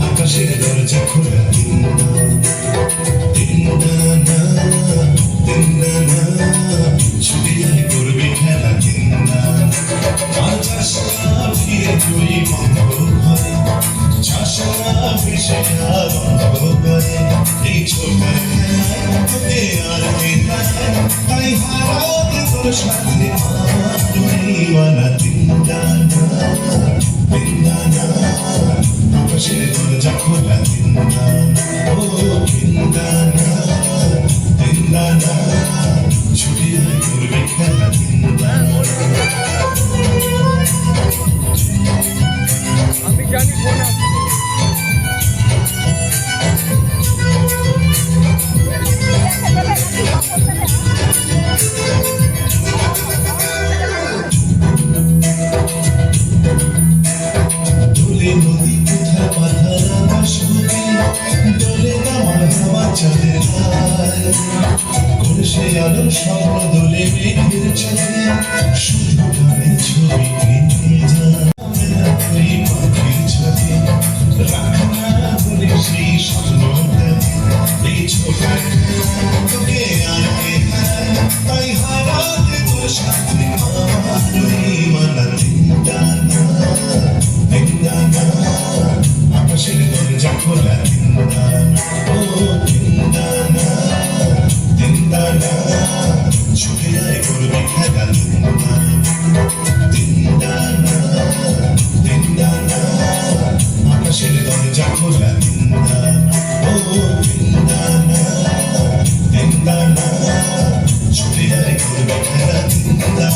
আকাশের দরজা খোলা ছুটি যায় করবি খেলা আর চাষা ফিরে তুই বন্ধ ঘরে চাষা ভেসে বন্ধ করে এই ছোট খেলায় আর তাই হারাতে তোর সাথে মানা দিন্দানা আকাশের দরজা খোলা ও দিন্দানা ছুটি যায় করবি খেলা আমি জানি কোন দোলে নদী কোথায় পাথার বাসুকি দোলে আমার হাওয়া চলে সে আলোর স্বপ্ন দোলে মেঘের ছবি শুধু গানের ছবি নিয়ে যায় পাখির ছবি রাখনা বলে সেই স্বপ্নটা এই ছোট তোকে আর তাই হারাতে তোর সাথে মানা দিন্দানা আকাশের দরজা খোলা ও দিন্দানা ছুটে যায় করবি খেলা দিন্দানা আকাশের দরজা খোলা ও দিন্দানা ছুটে যায় করবি খেলা দিন্দানা।